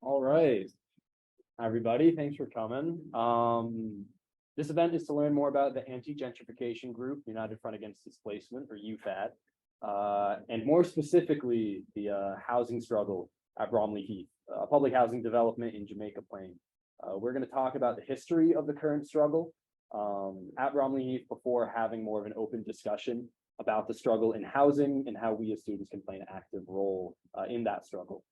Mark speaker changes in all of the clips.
Speaker 1: All right. Hi, everybody. Thanks for coming. This event is to learn more about the anti-gentrification group, United Front Against Displacement, or UFAD, and more specifically, the housing struggle at Bromley Heath, a public housing development in Jamaica Plain. We're going to talk about the history of the current struggle at Bromley Heath before having more of an open discussion about the struggle in housing and how we as students can play an active role in that struggle.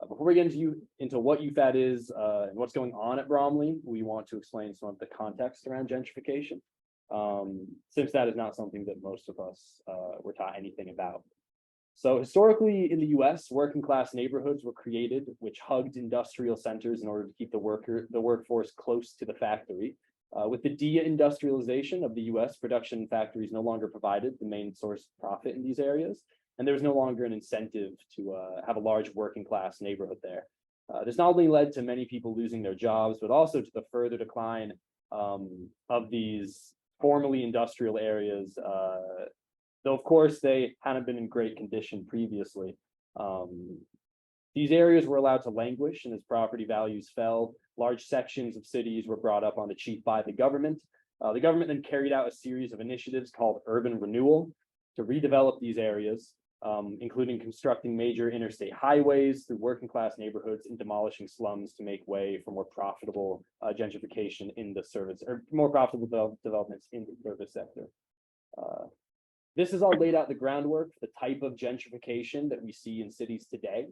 Speaker 1: Before we get into what UFAD is and what's going on at Bromley, we want to explain some of the context around gentrification, since that is not something that most of us were taught anything about. So historically in the US, working class neighborhoods were created, which hugged industrial centers in order to keep the workforce close to the factory. With the deindustrialization of the US, production factories no longer provided the main source of profit in these areas, and there's no longer an incentive to have a large working class neighborhood there. This not only led to many people losing their jobs, but also to the further decline of these formerly industrial areas, though of course they hadn't been in great condition previously. These areas were allowed to languish, and as property values fell, large sections of cities were brought up on the cheap by the government. The government then carried out a series of initiatives called urban renewal to redevelop these areas, including constructing major interstate highways through working class neighborhoods and demolishing slums to make way for more profitable gentrification in the service, or more profitable developments in the service sector. This has all laid out the groundwork for the type of gentrification that we see in cities today.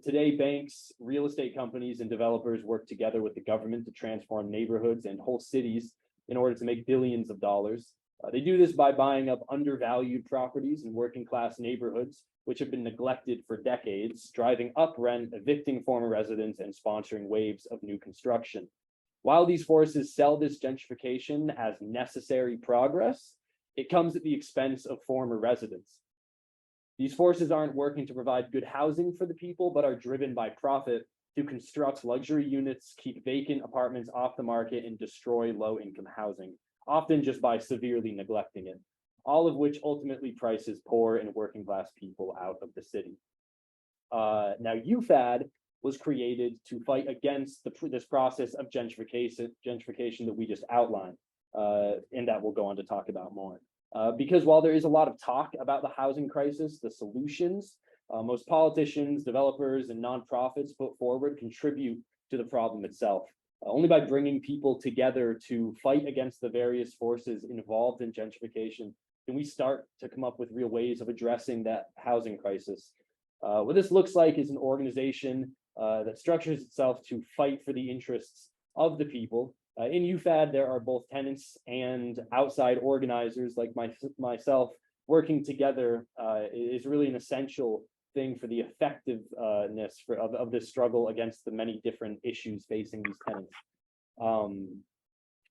Speaker 1: Today, banks, real estate companies, and developers work together with the government to transform neighborhoods and whole cities in order to make billions of dollars. They do this by buying up undervalued properties in working class neighborhoods, which have been neglected for decades, driving up rent, evicting former residents, and sponsoring waves of new construction. While these forces sell this gentrification as necessary progress, it comes at the expense of former residents. These forces aren't working to provide good housing for the people, but are driven by profit to construct luxury units, keep vacant apartments off the market, and destroy low-income housing, often just by severely neglecting it, all of which ultimately prices poor and working class people out of the city. Now, UFAD was created to fight against this process of gentrification that we just outlined, and that we'll go on to talk about more. Because while there is a lot of talk about the housing crisis, the solutions most politicians, developers, and nonprofits put forward contribute to the problem itself. Only by bringing people together to fight against the various forces involved in gentrification can we start to come up with real ways of addressing that housing crisis. What this looks like is an organization that structures itself to fight for the interests of the people. In UFAD, there are both tenants and outside organizers like myself. Working together is really an essential thing for the effectiveness of this struggle against the many different issues facing these tenants.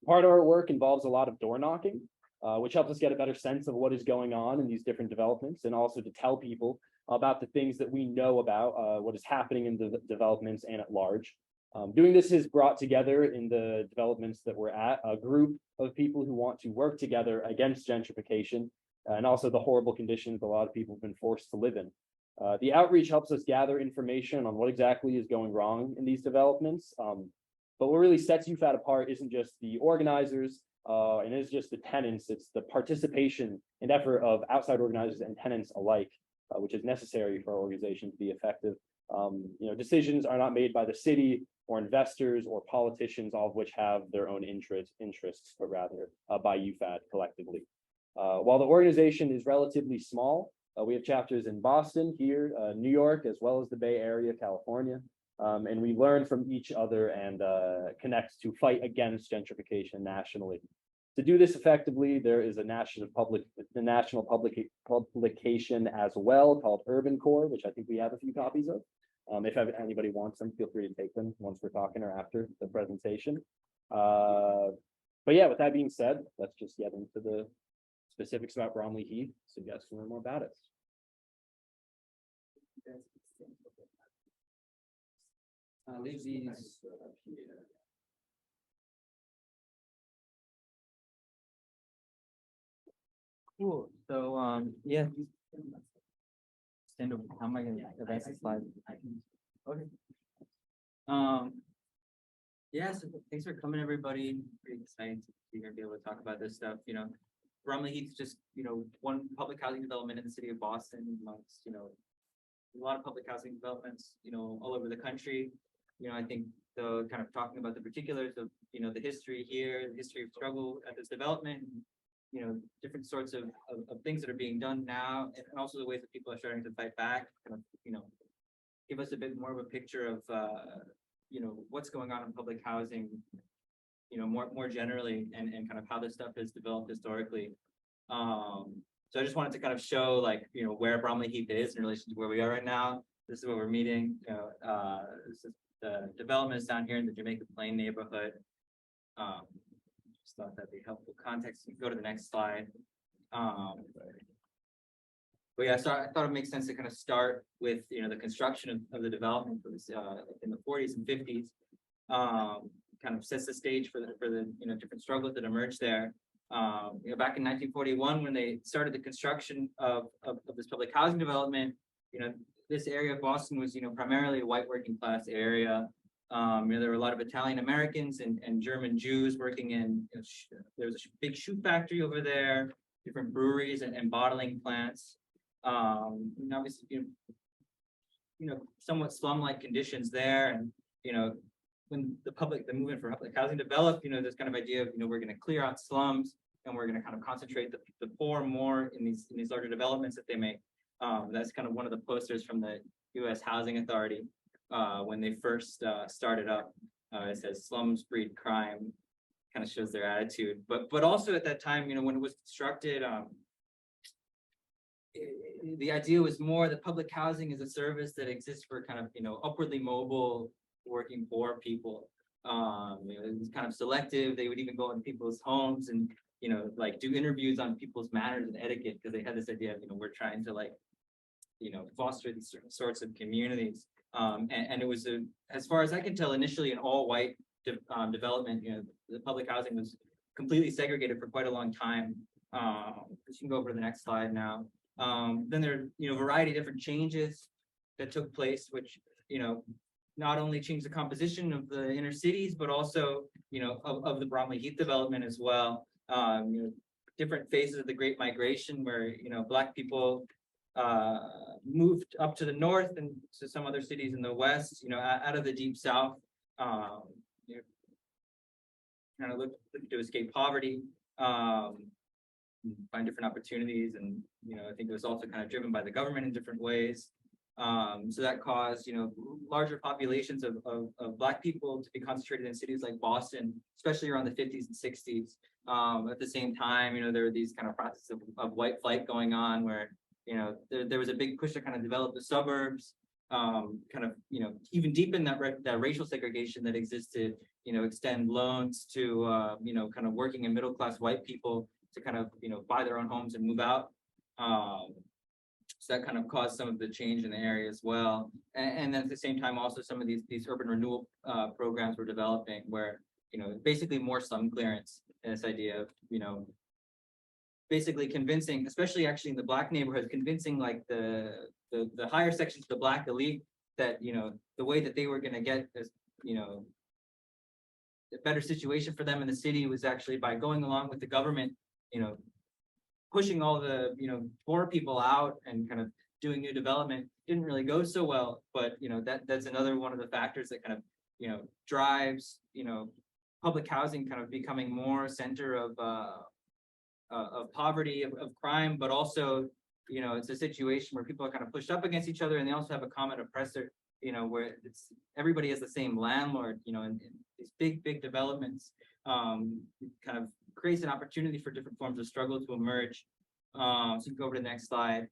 Speaker 1: Part of our work involves a lot of door knocking, which helps us get a better sense of what is going on in these different developments, and also to tell people about the things that we know about what is happening in the developments and at large. Doing this has brought together in the developments that we're at a group of people who want to work together against gentrification and also the horrible conditions a lot of people have been forced to live in. The outreach helps us gather information on what exactly is going wrong in these developments. But what really sets UFAD apart isn't just the organizers and it's just the tenants, it's the participation and effort of outside organizers and tenants alike, which is necessary for our organization to be effective. Decisions are not made by the city or investors or politicians, all of which have their own interests, but rather by UFAD collectively. While the organization is relatively small, we have chapters in Boston, here, New York, as well as the Bay Area, California, and we learn from each other and connect to fight against gentrification nationally. To do this effectively, there is a national publication as well called Urban Core, which I think we have a few copies of. If anybody wants them, feel free to take them once we're talking or after the presentation. But yeah, with that being said, let's just get into the specifics about Bromley Heath so you guys can learn more about it. Leave these.
Speaker 2: Cool. So yeah. Stand over. How am I gonna advance the slide? Okay. Yeah, so thanks for coming, everybody. Pretty excited to be here, be able to talk about this stuff. Bromley Heath is just, one public housing development in the city of Boston amongst, a lot of public housing developments, all over the country. I think the kind of talking about the particulars of, the history here, the history of struggle at this development, different sorts of things that are being done now, and also the ways that people are starting to fight back, kind of, give us a bit more of a picture of, what's going on in public housing, more generally, and kind of how this stuff has developed historically. So I just wanted to kind of show, like, where Bromley Heath is in relation to where we are right now. This is where we're meeting. This is the development is down here in the Jamaica Plain neighborhood. Just thought that'd be helpful context. You can go to the next slide. But yeah, so I thought it makes sense to kind of start with, the construction of the development was in the 40s and 50s. Kind of sets the stage for the different struggles that emerged there. Back in 1941, when they started the construction of this public housing development, this area of Boston was, primarily a white working class area. There were a lot of Italian Americans and German Jews working in, there was a big shoe factory over there, different breweries and bottling plants. And obviously, somewhat slum-like conditions there. And, when the movement for public housing developed, this kind of idea of, we're going to clear out slums and we're going to kind of concentrate the poor more in these larger developments that they make. That's kind of one of the posters from the U.S. Housing Authority when they first started up. It says slums breed crime, kind of shows their attitude. But also at that time, when it was constructed, the idea was more that public housing is a service that exists for kind of, upwardly mobile working poor people. It was kind of selective. They would even go in people's homes and, like do interviews on people's manners and etiquette, because they had this idea of, we're trying to, like, foster these certain sorts of communities. And it was, as far as I can tell, initially an all-white development. The public housing was completely segregated for quite a long time. You can go over to the next slide now. Then there are, a variety of different changes that took place, which, not only changed the composition of the inner cities, but also, of the Bromley Heath development as well. Different phases of the Great Migration where, Black people moved up to the north and to some other cities in the west, out of the deep south, kind of look to escape poverty, find different opportunities. And, I think it was also kind of driven by the government in different ways. So that caused, larger populations of Black people to be concentrated in cities like Boston, especially around the 50s and 60s. At the same time, there were these kind of processes of white flight going on where, there was a big push to kind of develop the suburbs, kind of, even deepen that racial segregation that existed, extend loans to, kind of working and middle class white people to kind of, buy their own homes and move out. So that kind of caused some of the change in the area as well. And then at the same time, also some of these urban renewal programs were developing where, basically more slum clearance, and this idea of, basically convincing, especially actually in the Black neighborhoods, convincing like the higher sections of the Black elite that, the way that they were going to get this, a better situation for them in the city was actually by going along with the government, pushing all the, poor people out and kind of doing new development. Didn't really go so well, but, that's another one of the factors that kind of, drives, public housing kind of becoming more center of poverty, of crime, but also, it's a situation where people are kind of pushed up against each other, and they also have a common oppressor, where it's everybody has the same landlord, and these big developments kind of creates an opportunity for different forms of struggle to emerge. So you can go over to the next slide.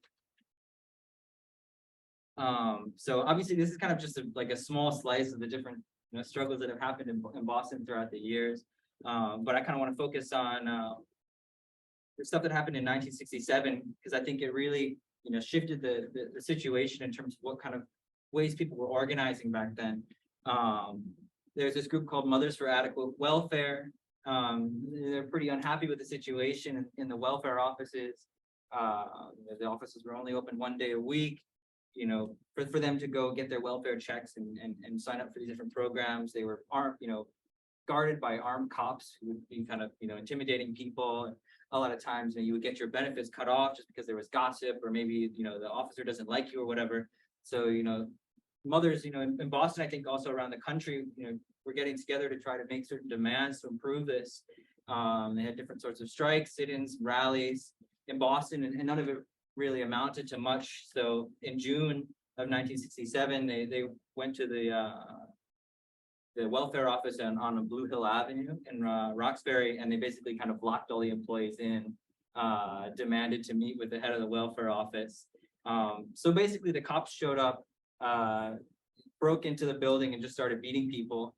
Speaker 2: So obviously this is kind of just like a small slice of the different struggles that have happened in Boston throughout the years. But I kind of want to focus on the stuff that happened in 1967, because I think it really shifted the situation in terms of what kind of ways people were organizing back then. There's this group called Mothers for Adequate Welfare. They're pretty unhappy with the situation in the welfare offices. The offices were only open one day a week. for them to go get their welfare checks and sign up for these different programs. They were armed, guarded by armed cops who would be kind of, intimidating people. A lot of times, you would get your benefits cut off just because there was gossip, or maybe, the officer doesn't like you or whatever. So, mothers, in Boston, I think also around the country, were getting together to try to make certain demands to improve this. They had different sorts of strikes, sit-ins, rallies in Boston, and none of it really amounted to much. So in June of 1967, they went to the welfare office on Blue Hill Avenue in Roxbury, and they basically kind of locked all the employees in, demanded to meet with the head of the welfare office. So basically the cops showed up, broke into the building and just started beating people.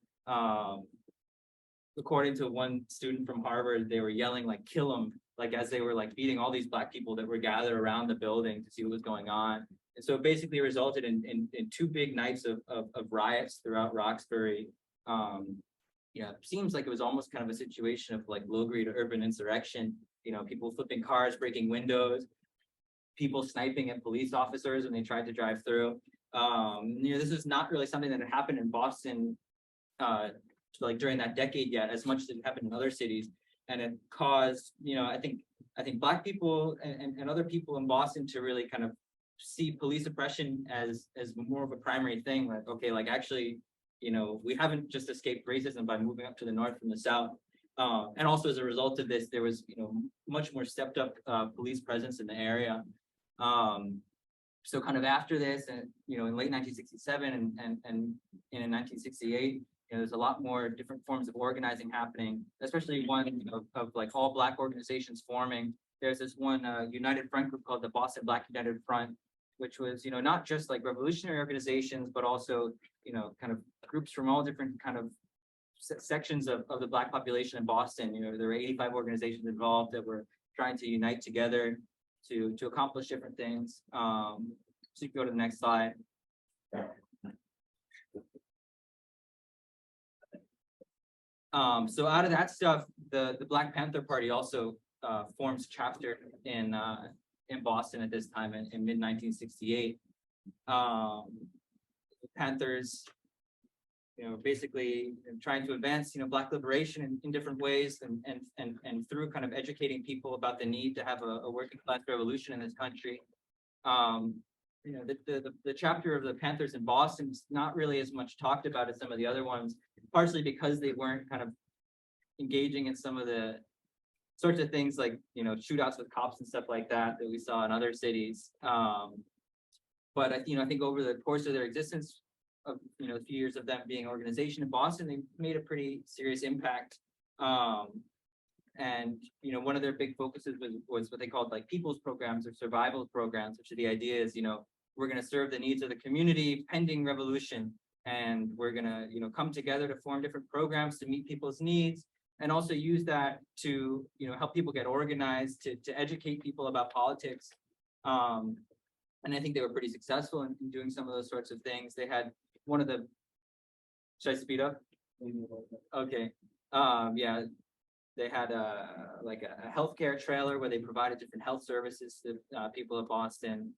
Speaker 2: According to one student from Harvard, they were yelling like "kill them," like as they were like beating all these Black people that were gathered around the building to see what was going on. And so it basically resulted in 2 big nights of riots throughout Roxbury. It seems like it was almost kind of a situation of like low-grade urban insurrection. People flipping cars, breaking windows, people sniping at police officers when they tried to drive through. This is not really something that had happened in Boston, like during that decade yet, as much as it happened in other cities, and it caused, I think Black people and other people in Boston to really kind of see police oppression as more of a primary thing. Like, okay, like actually, we haven't just escaped racism by moving up to the north from the south. And also as a result of this, there was, much more stepped up police presence in the area. So kind of after this, and in late 1967 and in 1968, there's a lot more different forms of organizing happening, especially one of like all Black organizations forming. There's this one united front group called the Boston Black United Front, which was, not just like revolutionary organizations, but also, kind of groups from all different kind of sections of the Black population in Boston. There were 85 organizations involved that were trying to unite together to accomplish different things. So you can go to the next slide. So out of that stuff, the Black Panther Party also forms chapter in Boston at this time in mid 1968. Panthers, basically trying to advance, Black liberation in different ways, and through kind of educating people about the need to have a working class revolution in this country. The chapter of the Panthers in Boston is not really as much talked about as some of the other ones, partially because they weren't kind of engaging in some of the sorts of things like, shootouts with cops and stuff like that we saw in other cities. But I think over the course of their existence, of a few years of them being an organization in Boston, they made a pretty serious impact. And one of their big focuses was what they called like people's programs or survival programs, which the idea is, we're going to serve the needs of the community pending revolution, and we're going to come together to form different programs to meet people's needs, and also use that to help people get organized, to educate people about politics. And I think they were pretty successful in doing some of those sorts of things. They had one of the, should I speed up? Okay. Yeah, they had like a healthcare trailer where they provided different health services to people of Boston.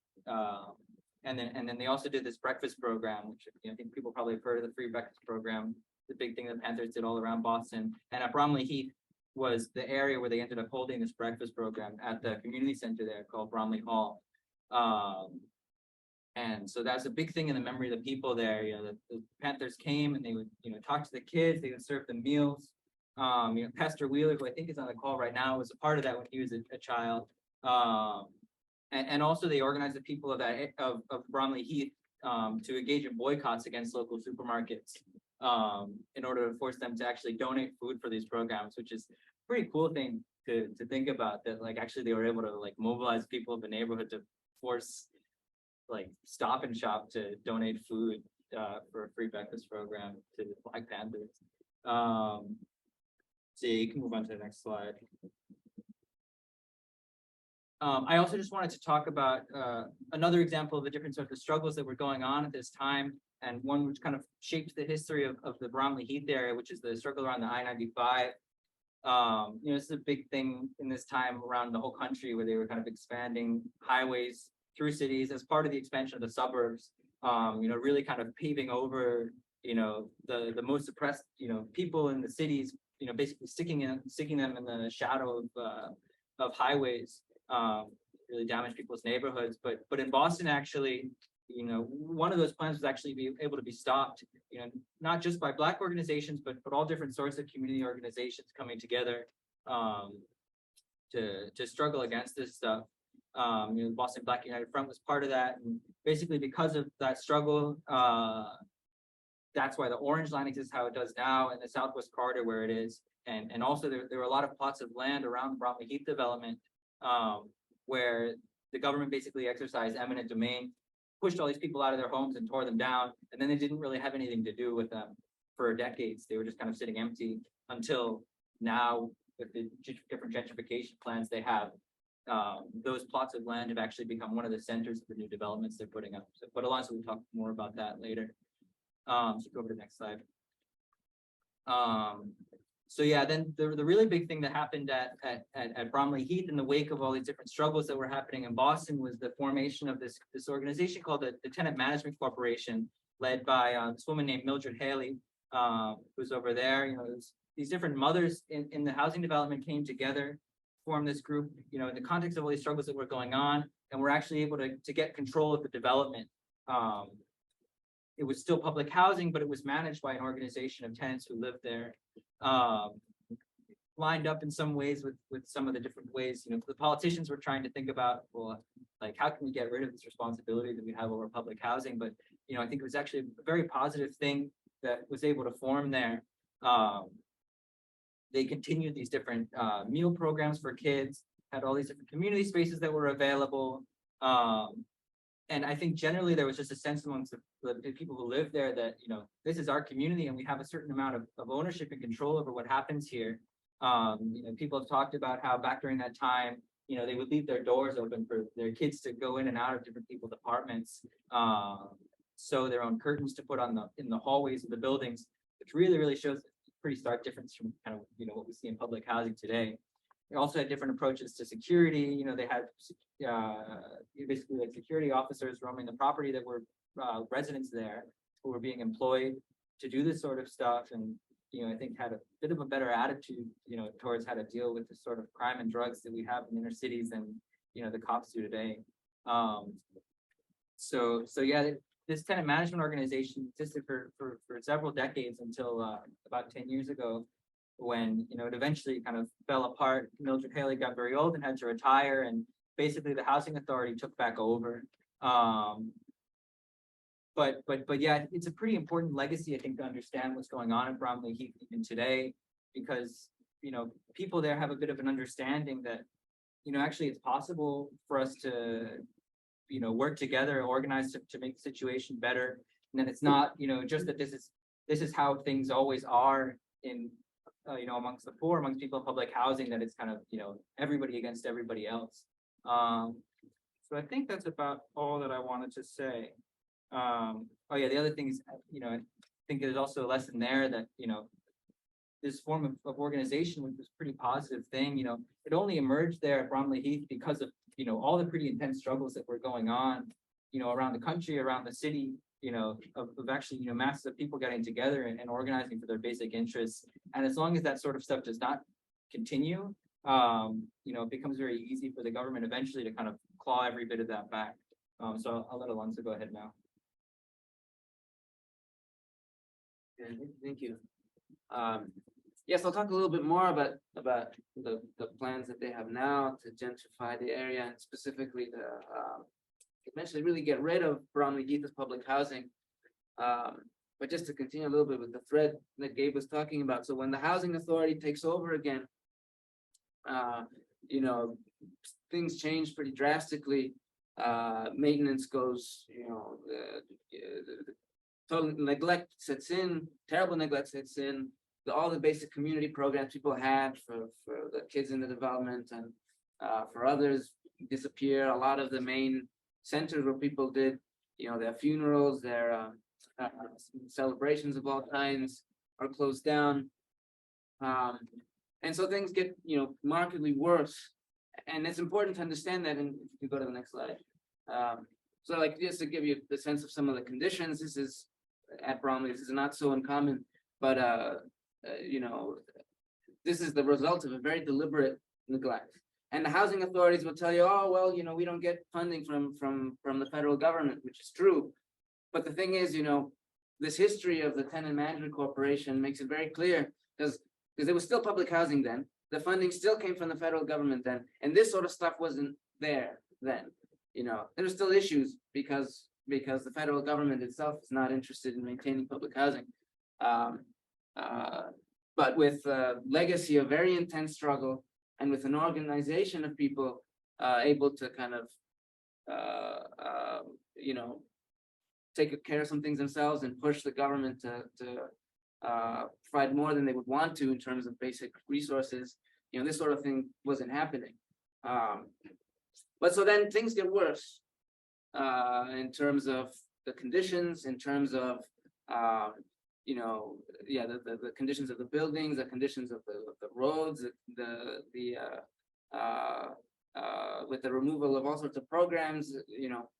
Speaker 2: And then they also did this breakfast program, which I think people probably have heard of the free breakfast program, the big thing that Panthers did all around Boston. And at Bromley Heath was the area where they ended up holding this breakfast program at the community center there called Bromley Hall. And so that's a big thing in the memory of the people there. The Panthers came and they would, talk to the kids, they would serve them meals. Pastor Wheeler, who I think is on the call right now, was a part of that when he was a child. And also they organized the people of Bromley Heath to engage in boycotts against local supermarkets in order to force them to actually donate food for these programs, which is a pretty cool thing to think about, that like actually they were able to like mobilize people of the neighborhood to force like Stop and Shop to donate food for a free breakfast program to the Black Panthers. So you can move on to the next slide. I also just wanted to talk about another example of the different sorts of struggles that were going on at this time, and one which kind of shaped the history of the Bromley Heath area, which is the struggle around the I-95. This is a big thing in this time around the whole country, where they were kind of expanding highways through cities as part of the expansion of the suburbs. Really kind of paving over, the most oppressed, people in the cities, basically sticking them in the shadow of highways, really damage people's neighborhoods. But in Boston, actually, one of those plans was actually be able to be stopped, not just by Black organizations, but all different sorts of community organizations coming together to struggle against this stuff. The Boston Black United Front was part of that, and basically because of that struggle, that's why the Orange Line exists how it does now, and the Southwest Corridor where it is, and also there were a lot of plots of land around the Bromley Heath development, where the government basically exercised eminent domain, pushed all these people out of their homes and tore them down, and then they didn't really have anything to do with them for decades. They were just kind of sitting empty until now, with the different gentrification plans they have. Those plots of land have actually become one of the centers of the new developments they're putting up. So, but Alonso will talk more about that later. So go over to the next slide. So yeah, then the really big thing that happened at Bromley Heath in the wake of all these different struggles that were happening in Boston was the formation of this organization called the Tenant Management Corporation, led by this woman named Mildred Hailey, who's over there. These different mothers in the housing development came together, formed this group, in the context of all these struggles that were going on, and we're actually able to get control of the development. It was still public housing, but it was managed by an organization of tenants who lived there, lined up in some ways with some of the different ways, the politicians were trying to think about, well, like, how can we get rid of this responsibility that we have over public housing? But, I think it was actually a very positive thing that was able to form there. They continued these different meal programs for kids, had all these different community spaces that were available. And I think generally there was just a sense amongst the people who live there that, this is our community and we have a certain amount of ownership and control over what happens here. People have talked about how back during that time, they would leave their doors open for their kids to go in and out of different people's apartments, sew their own curtains to put on in the hallways of the buildings, which really shows a pretty stark difference from kind of, what we see in public housing today. They also had different approaches to security. They had basically like security officers roaming the property that were residents there who were being employed to do this sort of stuff. And, I think had a bit of a better attitude, towards how to deal with the sort of crime and drugs that we have in inner cities and, the cops do today. So yeah, this tenant management organization existed for several decades until about 10 years ago, when it eventually kind of fell apart. Mildred Hailey got very old and had to retire, and basically the housing authority took back over. But yeah, it's a pretty important legacy, I think, to understand what's going on in Bromley Heath even today, because people there have a bit of an understanding that actually it's possible for us to work together, organize to make the situation better, and that it's not just that this is how things always are in amongst the poor, amongst people in public housing, that it's kind of, everybody against everybody else. So I think that's about all that I wanted to say. Oh yeah, the other thing is, I think there's also a lesson there that, this form of organization, which was a pretty positive thing, it only emerged there at Bromley Heath because of, all the pretty intense struggles that were going on, around the country, around the city, of actually, masses of people getting together and organizing for their basic interests. And as long as that sort of stuff does not continue, it becomes very easy for the government eventually to kind of claw every bit of that back. So I'll let Alonso go ahead now.
Speaker 3: Yeah, thank you. Yes, I'll talk a little bit more about the plans that they have now to gentrify the area, and specifically to eventually really get rid of Bromley Heath as public housing. But just to continue a little bit with the thread that Gabe was talking about. So when the housing authority takes over again, things change pretty drastically. Maintenance goes, total neglect sets in, terrible neglect sets in. All the basic community programs people had for the kids in the development and for others disappear. A lot of the main centers where people did, their funerals, their celebrations of all kinds are closed down. And so things get, markedly worse. And it's important to understand that, and if you go to the next slide, So like, just to give you the sense of some of the conditions, this is at Bromley, this is not so uncommon, but, you know, this is the result of a very deliberate neglect. And the housing authorities will tell you, oh, well, you know, we don't get funding from the federal government, which is true. But the thing is, you know, this history of the Tenant Management Corporation makes it very clear, because there was still public housing then. The funding still came from the federal government then, and this sort of stuff wasn't there then. You know, there were still issues because the federal government itself is not interested in maintaining public housing. But with a legacy of very intense struggle, and with an organization of people able to kind of, you know, take care of some things themselves and push the government to provide more than they would want to in terms of basic resources, you know, this sort of thing wasn't happening. But so then things get worse in terms of the conditions, in terms of, you know, yeah, the conditions of the buildings, the conditions of the roads, with the removal of all sorts of programs, you know,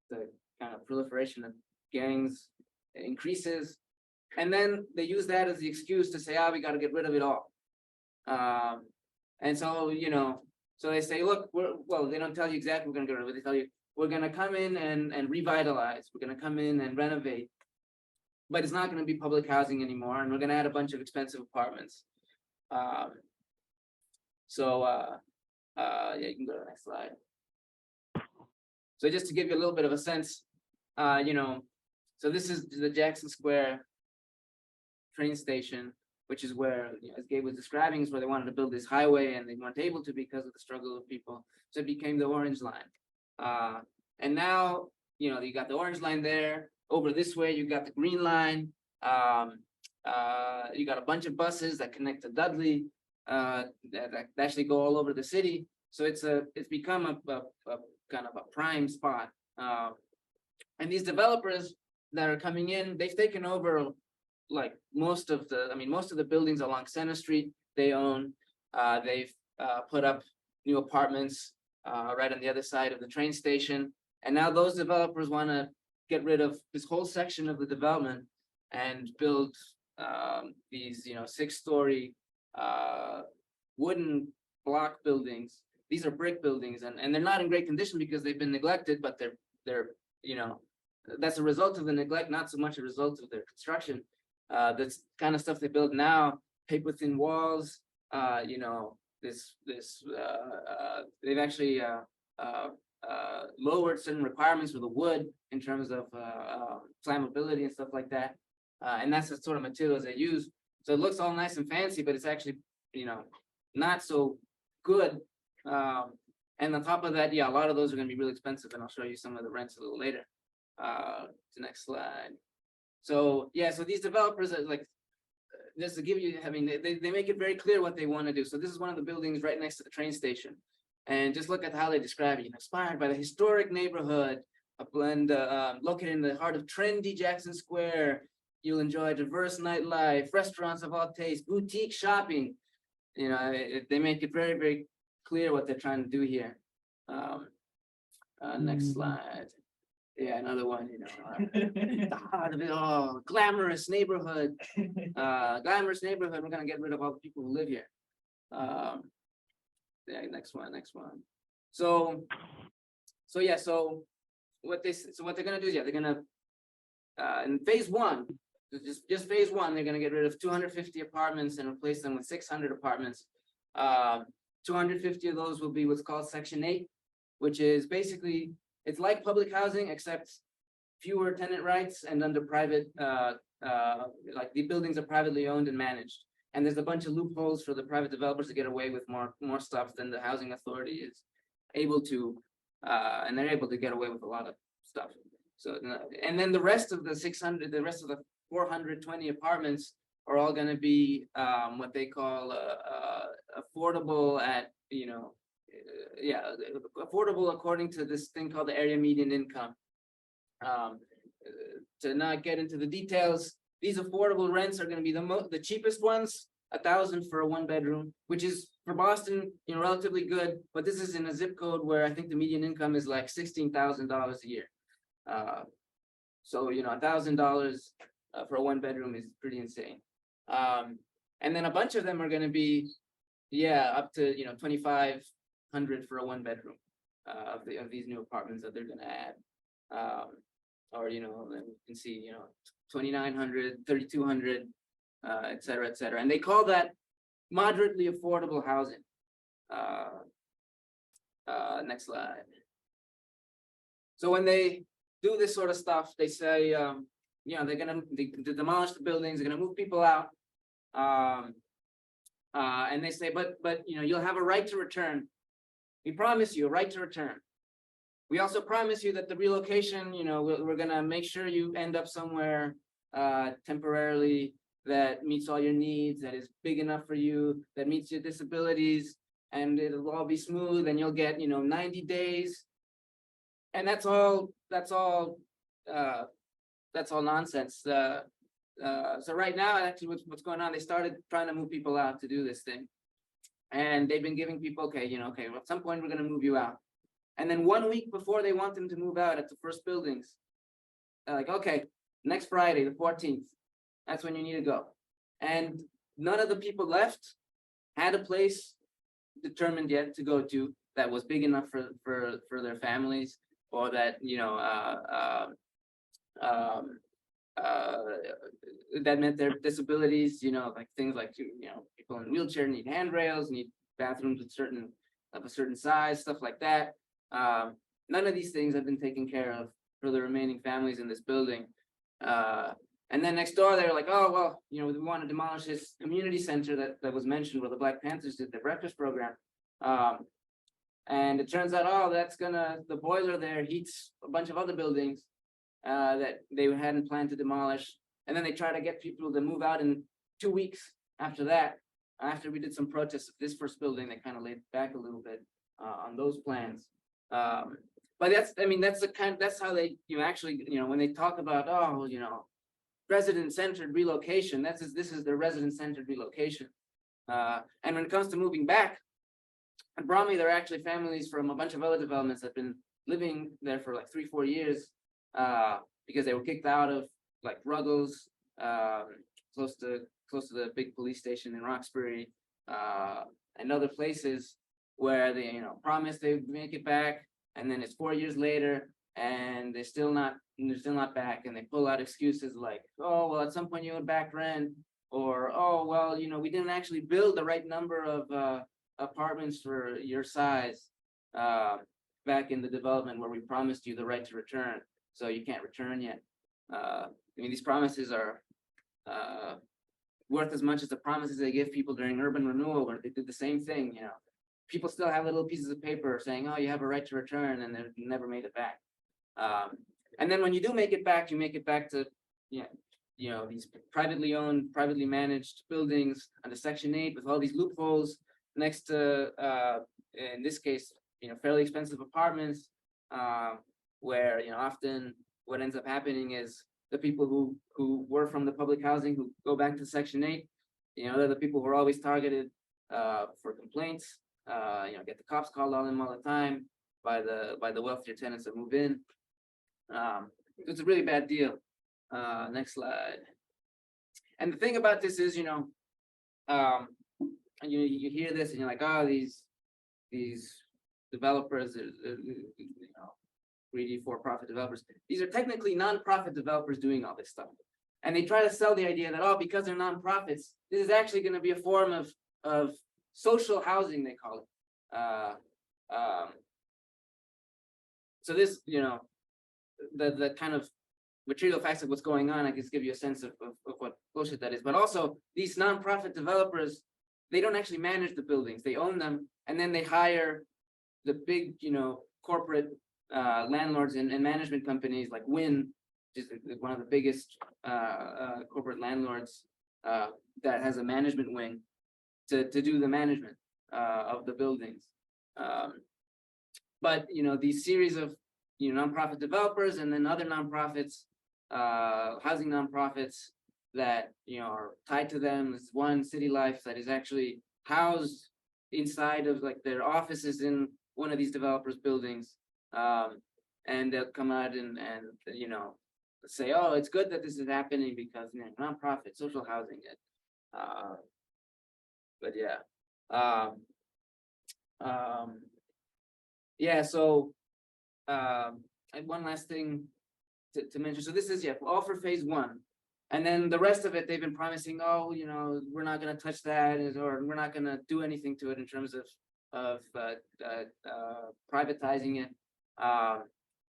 Speaker 3: the kind of proliferation of gangs increases. And then they use that as the excuse to say, we got to get rid of it all. And so, you know, so they say, look, well, they don't tell you exactly we're going to get rid of it. They tell you, we're going to come in and revitalize. We're going to come in and renovate. But it's not going to be public housing anymore. And we're going to add a bunch of expensive apartments. Yeah, you can go to the next slide. So just to give you a little bit of a sense, you know, so this is the Jackson Square train station, which is where, you know, as Gabe was describing, is where they wanted to build this highway, and they weren't able to because of the struggle of people. So it became the Orange Line. And now, you know, you got the Orange Line there. Over this way, you got the Green Line. You got a bunch of buses that connect to Dudley that actually go all over the city. So it's become a kind of a prime spot. And these developers that are coming in, they've taken over like most of the buildings along Center Street they own. They've put up new apartments right on the other side of the train station. And now those developers want to get rid of this whole section of the development and build these, you know, 6-story wooden block buildings. These are brick buildings, and they're not in great condition because they've been neglected, but they're you know, that's a result of the neglect, not so much a result of their construction. That's kind of stuff they build now, paper thin walls, you know, they've actually lowered certain requirements for the wood in terms of flammability and stuff like that. And that's the sort of materials they use. So it looks all nice and fancy, but it's actually, you know, not so good. And on top of that, yeah, a lot of those are going to be really expensive, and I'll show you some of the rents a little later. The next slide. So yeah, so these developers are like, just to give you, I mean, they make it very clear what they want to do. So this is one of the buildings right next to the train station, and just look at how they describe it. You know, inspired by the historic neighborhood, a blend located in the heart of trendy Jackson Square. You'll enjoy diverse nightlife, restaurants of all tastes, boutique shopping. You know, they make it very, very clear what they're trying to do here. Next slide. Yeah, another one, you know, the heart of it all, glamorous neighborhood. Glamorous neighborhood, we're gonna get rid of all the people who live here. Yeah, next one. So yeah, so what they're gonna do is, yeah, they're gonna, in phase one, just phase one, they're gonna get rid of 250 apartments and replace them with 600 apartments. 250 of those will be what's called Section 8, which is basically, it's like public housing, except fewer tenant rights and under private, like the buildings are privately owned and managed. And there's a bunch of loopholes for the private developers to get away with more stuff than the housing authority is able to, and they're able to get away with a lot of stuff. So, and then the rest of the 600, the rest of the 420 apartments are all going to be what they call affordable at, you know, yeah, affordable according to this thing called the area median income. To not get into the details, these affordable rents are going to be the cheapest ones 1,000 for a 1-bedroom, which is for Boston, relatively good, but this is in a zip code where I think the median income is like $16,000 a year. So, $1,000 for a 1-bedroom is pretty insane. And then a bunch of them are gonna be, up to, 2,500 for a 1-bedroom, of these new apartments that they're gonna add. Or, you can see, 2,900, 3,200, et cetera, et cetera. And they call that moderately affordable housing. Next slide. So when they do this sort of stuff, they say, they're gonna demolish the buildings, they're gonna move people out. And they say, but you'll have a right to return. We promise you a right to return. We also promise you that the relocation, we're gonna make sure you end up somewhere temporarily that meets all your needs, that is big enough for you, that meets your disabilities, and it'll all be smooth, and you'll get 90 days. And that's all nonsense. So right now, actually, what's going on? They started trying to move people out to do this thing, and they've been giving people, okay, well, at some point we're going to move you out, and then 1 week before they want them to move out at the first buildings, they're like, okay, next Friday, the 14th, that's when you need to go, and none of the people left had a place determined yet to go to that was big enough for their families, or that that meant their disabilities, like things like people in wheelchair need handrails, need bathrooms of a certain size, stuff like that. None of these things have been taken care of for the remaining families in this building. And then next door, they're like, oh, well, we want to demolish this community center that was mentioned where the Black Panthers did the breakfast program. And it turns out, oh, the boiler there heats a bunch of other buildings that they hadn't planned to demolish. And then they try to get people to move out in 2 weeks after that. After we did some protests of this first building, they kind of laid back a little bit on those plans. But that's how they, actually, when they talk about, resident-centered relocation, this is the resident-centered relocation. And when it comes to moving back, at Bromley, there are actually families from a bunch of other developments that have been living there for like 3-4 years because they were kicked out of like Ruggles, close to the big police station in Roxbury, and other places where they promised they would make it back, and then it's 4 years later and they're still not back, and they pull out excuses like, oh, well, at some point you owed back rent, or, oh, well, we didn't actually build the right number of apartments for your size back in the development where we promised you the right to return, so you can't return yet. These promises are worth as much as the promises they give people during urban renewal, where they did the same thing. People still have little pieces of paper saying, oh, you have a right to return, and they've never made it back. And then when you do make it back, you make it back to these privately owned, privately managed buildings under Section 8 with all these loopholes next to, in this case, fairly expensive apartments, where often what ends up happening is the people who were from the public housing who go back to Section 8, they're the people who are always targeted for complaints, get the cops called on them all the time by the wealthier tenants that move in. It's a really bad deal. Next slide. And the thing about this is, you hear this and you're like, oh, these developers, greedy for-profit developers. These are technically non-profit developers doing all this stuff, and they try to sell the idea that, oh, because they're non-profits, this is actually going to be a form of social housing, they call it. So this, the kind of material facts of what's going on, I guess, give you a sense of what bullshit that is. But also, these nonprofit developers, they don't actually manage the buildings; they own them, and then they hire the big, corporate landlords and management companies like Wynn, which is one of the biggest corporate landlords that has a management wing to do the management of the buildings. But these series of nonprofit developers and then other nonprofits, housing nonprofits, that, you know, are tied to them. There's one City Life that is actually housed inside of like their offices in one of these developers' buildings. And they'll come out and, you know, say, oh, it's good that this is happening because, you know, nonprofit, social housing. But yeah. Yeah, so, and one last thing to mention. So this is, yeah, all for phase one. And then the rest of it, they've been promising, oh, you know, we're not gonna touch that, or we're not gonna do anything to it in terms of privatizing it.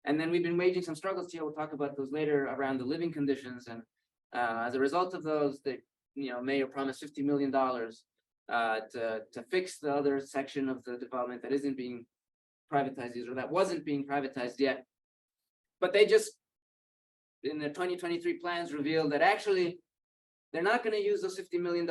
Speaker 3: And then we've been waging some struggles here. We'll talk about those later around the living conditions. And as a result of those, the, you know, mayor promised $50 million to fix the other section of the development that isn't being privatized, or that wasn't being privatized yet. But they just, in their 2023 plans, revealed that actually they're not going to use those $50 million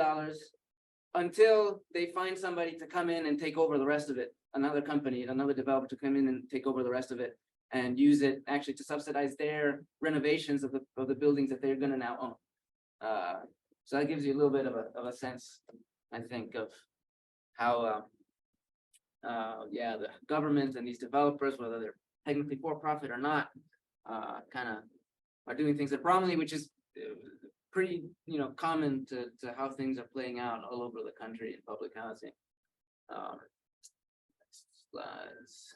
Speaker 3: until they find somebody to come in and take over the rest of it. Another company, another developer to come in and take over the rest of it and use it actually to subsidize their renovations of the buildings that they're going to now own. So that gives you a little bit of a sense, I think, of how, yeah, the government and these developers, whether they're technically for profit or not, kind of are doing things at Bromley, which is pretty, you know, common to how things are playing out all over the country in public housing. Slides.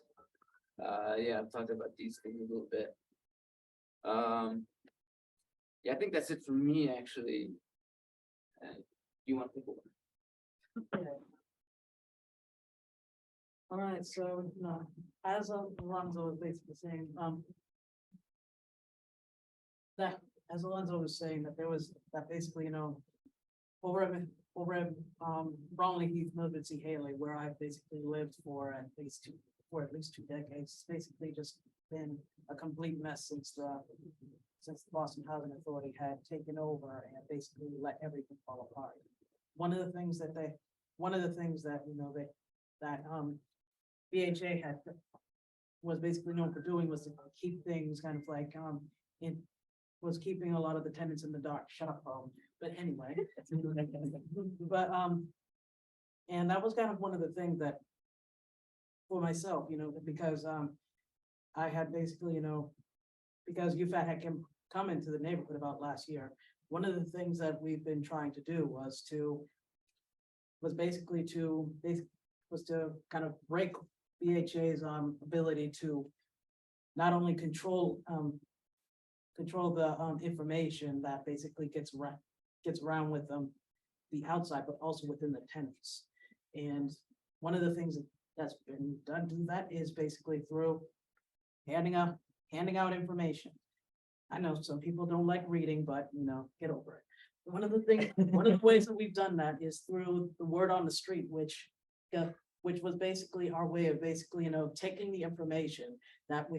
Speaker 3: Yeah, I've talked about these things a little bit. Yeah, I think that's it for me, actually. You want to take over?
Speaker 4: All right, so, no, as Alonzo was basically saying, that, as Alonzo was saying, that there was, that basically, you know, over at Bromley Heath, Mildred C. Hailey, where I've basically lived for at least 2 decades, it's basically just been a complete mess since the Boston Housing Authority had taken over and basically let everything fall apart. One of the things that you know that BHA was basically known for doing was to keep things kind of like was keeping a lot of the tenants in the dark. Shut up, Paul. But anyway, but and that was kind of one of the things that for myself, you know, because I had basically, you know, because UFAD had come into the neighborhood about last year. One of the things that we've been trying to do was to kind of break BHA's ability to not only control the information that basically gets around with the outside, but also within the tenants. And one of the things that's been done to that is basically through handing out information. I know some people don't like reading, but you know, get over it. One of the ways that we've done that is through the word on the street, which was basically our way of basically, you know, taking the information that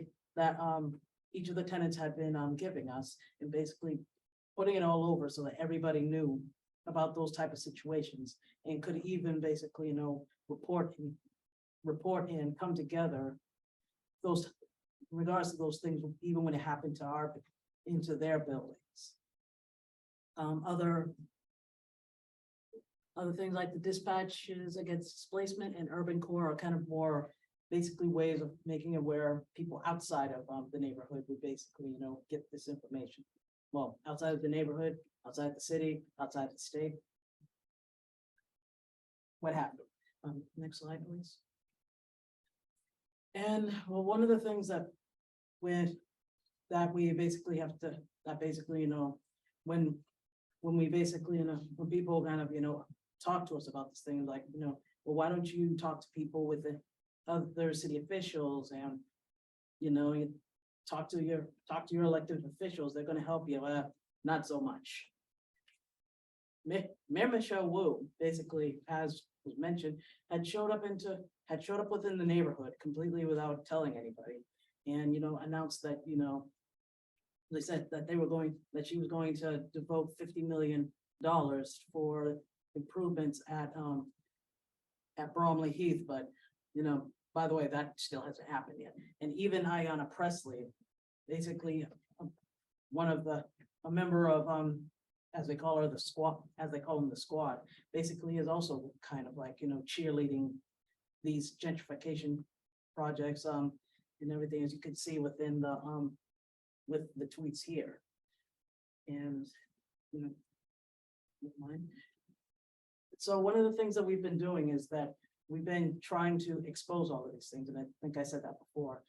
Speaker 4: each of the tenants had been giving us and basically putting it all over so that everybody knew about those type of situations and could even basically, you know, report and come together those regards to those things, even when it happened into their buildings. Other things like the dispatches against displacement and urban core are kind of more basically ways of making it where people outside of the neighborhood would basically, you know, get this information. Well, outside of the neighborhood, outside the city, outside the state. What happened? Next slide, please. And well, one of the things that we basically have to, that basically, you know, when we basically, you know, when people kind of, you know, talk to us about this thing, like, you know, well, why don't you talk to people with the other city officials and, you know, you talk to your elected officials, they're going to help you. Not so much. Mayor Michelle Wu, basically, as was mentioned, had showed up within the neighborhood completely without telling anybody, and, you know, announced that, you know, they said that she was going to devote $50 million for improvements at Bromley Heath, but, you know, by the way, that still hasn't happened yet. And even Ayanna Presley, basically a member of as they call her, the squad, as they call them, the squad, basically is also kind of like, cheerleading these gentrification projects, and everything, as you can see within the, with the tweets here. And, mine. So one of the things that we've been doing is that we've been trying to expose all of these things, and I think I said that before.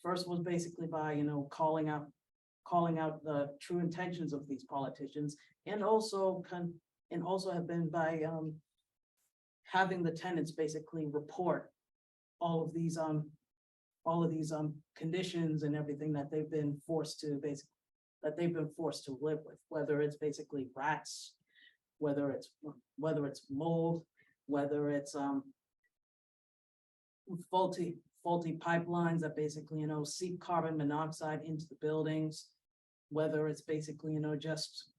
Speaker 4: First was basically by, calling out the true intentions of these politicians, and also have been by having the tenants basically report all of these conditions and everything that they've been forced to live with, whether it's basically rats, whether it's mold, whether it's faulty pipelines that basically, seep carbon monoxide into the buildings, whether it's basically, just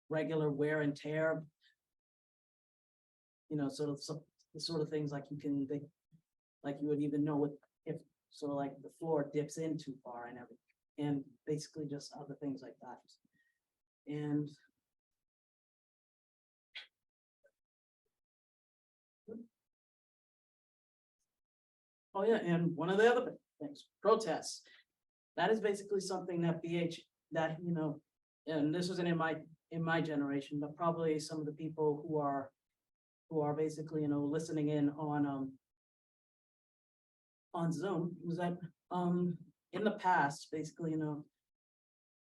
Speaker 4: regular wear and tear, the sort of things like you would even know if like the floor dips in too far and everything, and basically just other things like that. And oh yeah, and one of the other things, protests. That is basically something that and this wasn't in my generation, but probably some of the people who are basically, listening in on Zoom, was that in the past, basically,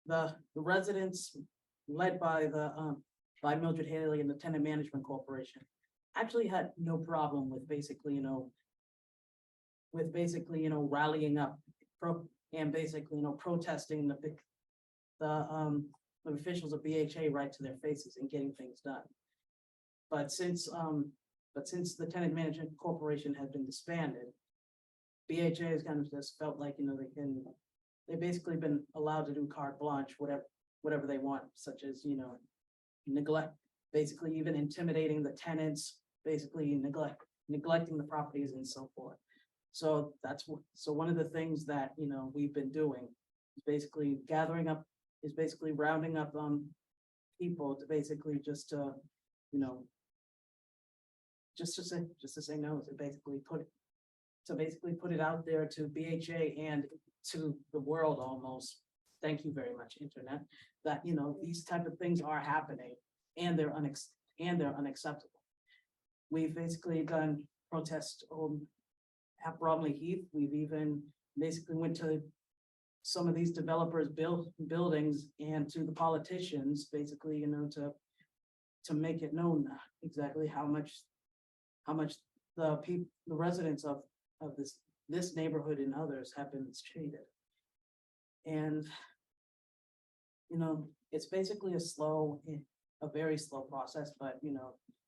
Speaker 4: the residents led by by Mildred Hailey and the Tenant Management Corporation actually had no problem with basically, rallying up and basically, protesting the officials of BHA right to their faces and getting things done. But since the Tenant Management Corporation had been disbanded, BHA has kind of just felt like, they've basically been allowed to do carte blanche, whatever they want, such as, neglect, basically even intimidating the tenants, basically neglecting the properties and so forth. So so one of the things that, we've been doing is basically rounding up people to basically just to say no, to basically put it out there to BHA and to the world almost. Thank you very much, Internet, that these type of things are happening and they're unacceptable. We've basically done protests at Bromley Heath. We've even basically went to some of these developers buildings and to the politicians, basically, to make it known exactly how much the residents of this neighborhood and others have been mistreated. And it's basically a very slow process, but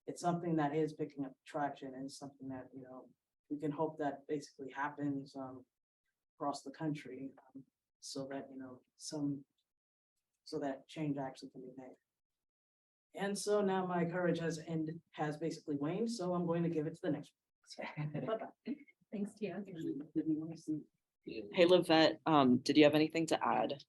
Speaker 4: it's something that is picking up traction, and something that we can hope that basically happens across the country, so that so that change actually can be made. And so now my courage has basically waned, so I'm going to give it to the next one. Bye-bye.
Speaker 5: Thanks, Tia.
Speaker 6: Hey, Livette, did you have anything to add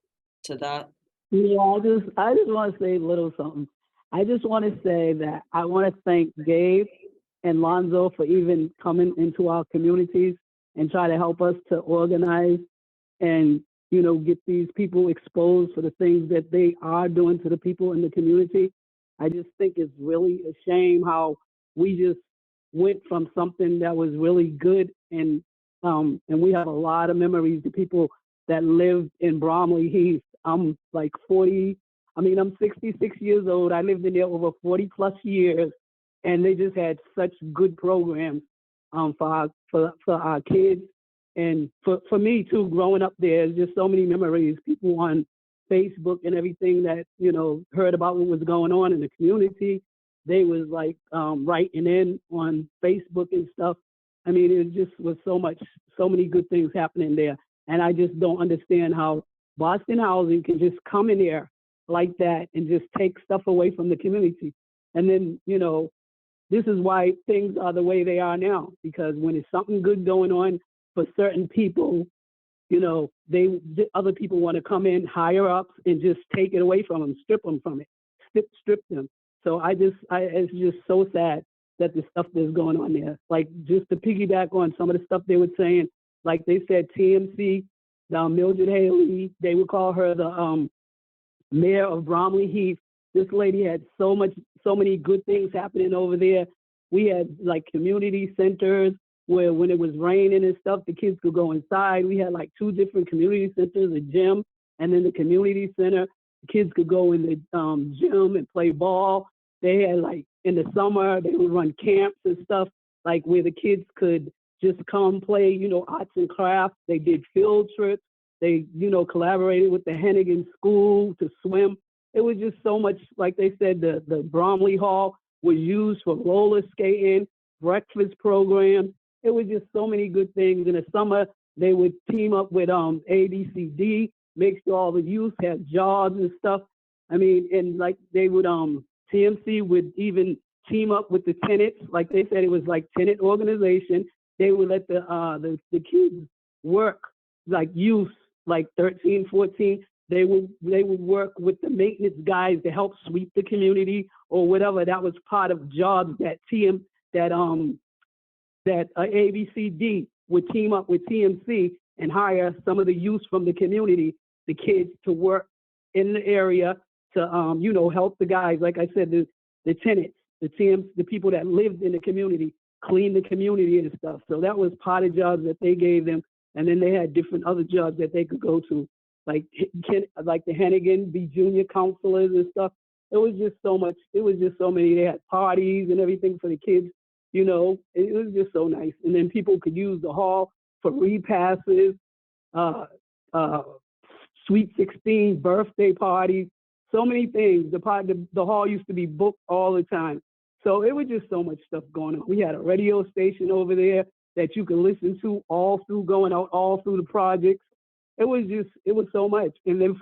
Speaker 6: to that?
Speaker 7: Yeah, I just want to say a little something. I just want to say that I want to thank Gabe and Lonzo for even coming into our communities and try to help us to organize and, get these people exposed for the things that they are doing to the people in the community. I just think it's really a shame how we just went from something that was really good, and we have a lot of memories to people that lived in Bromley Heath. I'm like 66 years old. I lived in there over 40 plus years, and they just had such good programs for our kids. And for me too, growing up there, just so many memories. People on Facebook and everything that, heard about what was going on in the community. They was like writing in on Facebook and stuff. I mean, it just was so many good things happening there. And I just don't understand how Boston Housing can just come in there like that and just take stuff away from the community. And then, this is why things are the way they are now, because when it's something good going on for certain people, other people want to come in higher ups and just take it away from them, strip them from it. stripped them. So it's just so sad that the stuff that's going on there. Like, just to piggyback on some of the stuff they were saying, like they said, TMC, Mildred Hailey, they would call her the mayor of Bromley Heath. This lady had so many good things happening over there. We had like community centers where when it was raining and stuff, the kids could go inside. We had like 2 different community centers, a gym and then the community center. The kids could go in the gym and play ball. They had like, in the summer, they would run camps and stuff, like where the kids could just come play, you know, arts and crafts. They did field trips. They, you know, collaborated with the Hennigan School to swim. It was just so much, like they said, the Bromley Hall was used for roller skating, breakfast programs. It was just so many good things. In the summer, they would team up with ABCD, make sure all the youth had jobs and stuff. I mean, and like they would, TMC would even team up with the tenants. Like they said, it was like tenant organization. They would let the kids work, like youth, like 13, 14. They would work with the maintenance guys to help sweep the community or whatever. That was part of jobs that ABCD would team up with TMC and hire some of the youth from the community, the kids, to work in the area to you know, help the guys. Like I said, the tenants, the people that lived in the community, clean the community and stuff. So that was part of jobs that they gave them. And then they had different other jobs that they could go to, like the Hennigan, be junior counselors and stuff. It was just so much. It was just so many. They had parties and everything for the kids. You know, it was just so nice. And then people could use the hall for repasses, Sweet 16 birthday parties, so many things. The hall used to be booked all the time. So it was just so much stuff going on. We had a radio station over there that you could listen to all through the projects. It was so much. And then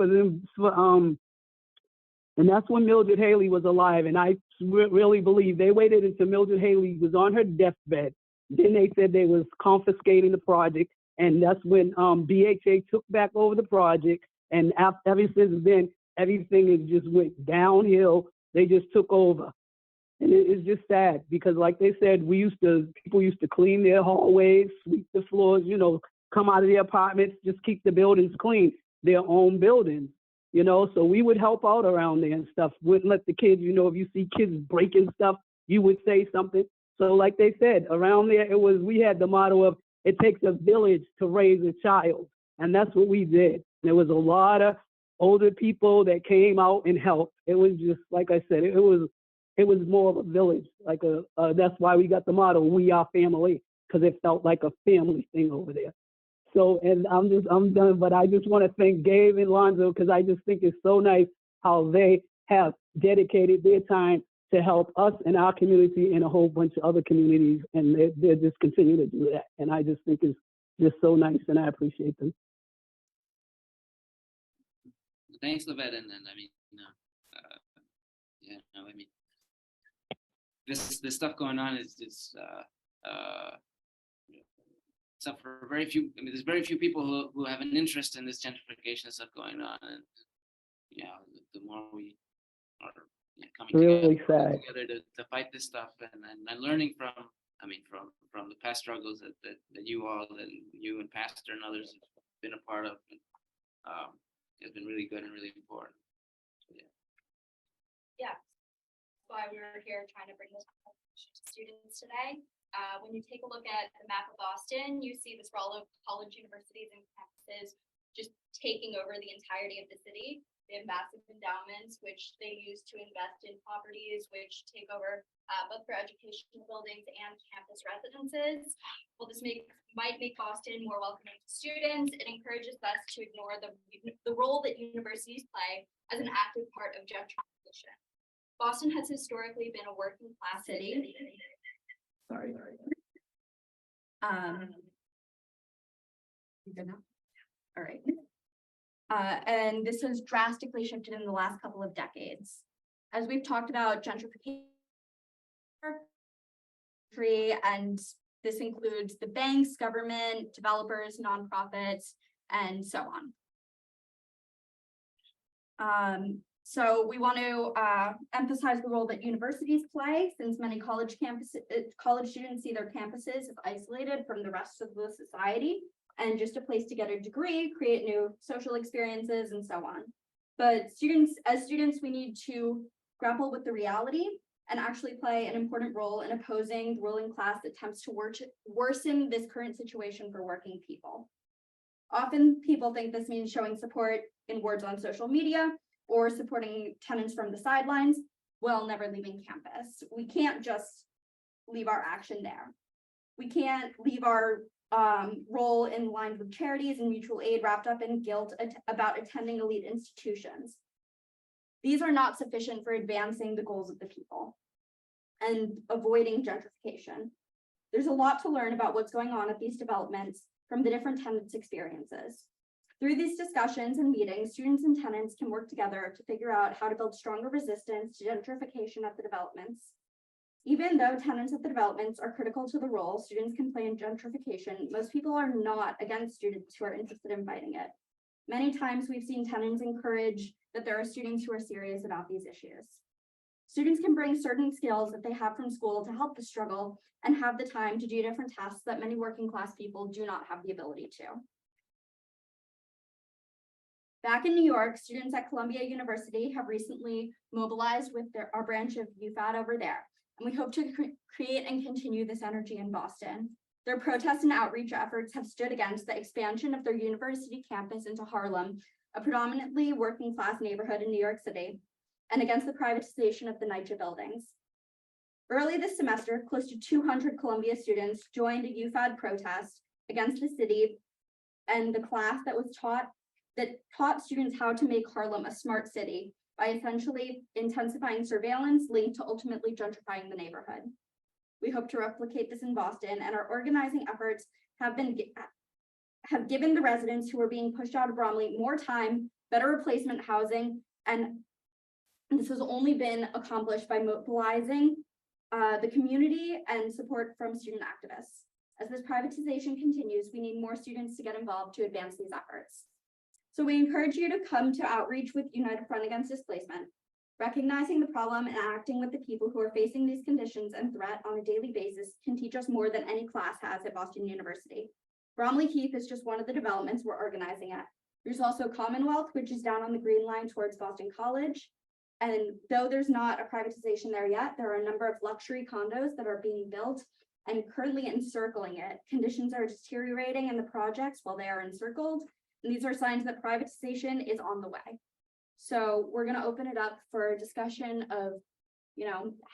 Speaker 7: and that's when Mildred Hailey was alive. And I really believe they waited until Mildred Hailey was on her deathbed. Then they said they was confiscating the project. And that's when BHA took back over the project. And ever since then, everything has just went downhill. They just took over. And it's just sad because, like they said, people used to clean their hallways, sweep the floors, you know, come out of their apartments, just keep the buildings clean, their own buildings, you know. So we would help out around there and stuff. Wouldn't let the kids, you know, if you see kids breaking stuff, you would say something. So like they said, around there, we had the motto of, it takes a village to raise a child. And that's what we did. There was a lot of older people that came out and helped. It was just, like I said, it was more of a village. That's why we got the motto, we are family, because it felt like a family thing over there. So, and I'm done, but I just want to thank Gabe and Lonzo, because I just think it's so nice how they have dedicated their time to help us in our community and a whole bunch of other communities, and they're just continuing to do that. And I just think it's just so nice, and I appreciate them.
Speaker 3: Thanks, Lavette, and I mean, I mean, this stuff going on is stuff for very few. I mean, there's very few people who have an interest in this gentrification stuff going on, and the more we are coming together to fight this stuff and learning from the past struggles that you all and you and Pastor and others have been a part of. Has been really good and really important.
Speaker 5: Yeah, that's why we were here trying to bring this to students today. When you take a look at the map of Boston, you see the sprawl of college, universities, and campuses just taking over the entirety of the city. They have massive endowments, which they use to invest in properties, which take over both for educational buildings and campus residences. Well, this might make Boston more welcoming to students. It encourages us to ignore the role that universities play as an active part of gentrification. Boston has historically been a working class city. Sorry. You good now? All right. And this has drastically shifted in the last couple of decades. As we've talked about gentrification, and this includes the banks, government, developers, nonprofits, and so on. So we want to emphasize the role that universities play, since many college students see their campuses as isolated from the rest of the society and just a place to get a degree, create new social experiences, and so on. But as students, we need to grapple with the reality and actually play an important role in opposing the ruling class attempts to worsen this current situation for working people. Often people think this means showing support in words on social media or supporting tenants from the sidelines while never leaving campus. We can't just leave our action there. We can't leave our role in line with charities and mutual aid wrapped up in guilt about attending elite institutions. These are not sufficient for advancing the goals of the people and avoiding gentrification. There's a lot to learn about what's going on at these developments from the different tenants' experiences. Through these discussions and meetings, students and tenants can work together to figure out how to build stronger resistance to gentrification at the developments. Even though tenants at the developments are critical to the role students can play in gentrification, most people are not against students who are interested in fighting it. Many times we've seen tenants encourage that there are students who are serious about these issues. Students can bring certain skills that they have from school to help the struggle and have the time to do different tasks that many working class people do not have the ability to. Back in New York, students at Columbia University have recently mobilized with our branch of UFAD over there, and we hope to create and continue this energy in Boston. Their protest and outreach efforts have stood against the expansion of their university campus into Harlem, a predominantly working class neighborhood in New York City, and against the privatization of the NYCHA buildings. Early this semester, close to 200 Columbia students joined a UFAD protest against the city and the class that taught students how to make Harlem a smart city by essentially intensifying surveillance linked to ultimately gentrifying the neighborhood. We hope to replicate this in Boston, and our organizing efforts have given the residents who are being pushed out of Bromley more time, better replacement housing, and this has only been accomplished by mobilizing the community and support from student activists. As this privatization continues, we need more students to get involved to advance these efforts. So we encourage you to come to outreach with United Front Against Displacement. Recognizing the problem and acting with the people who are facing these conditions and threat on a daily basis can teach us more than any class has at Boston University. Bromley Heath is just one of the developments we're organizing at. There's also Commonwealth, which is down on the Green Line towards Boston College. And though there's not a privatization there yet, there are a number of luxury condos that are being built and currently encircling it. Conditions are deteriorating in the projects while they are encircled. And these are signs that privatization is on the way. So we're going to open it up for discussion of,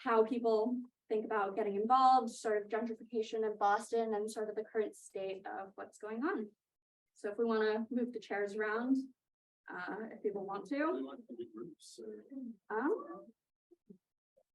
Speaker 5: how people think about getting involved, sort of gentrification in Boston, and sort of the current state of what's going on. So if we want to move the chairs around, if people want to.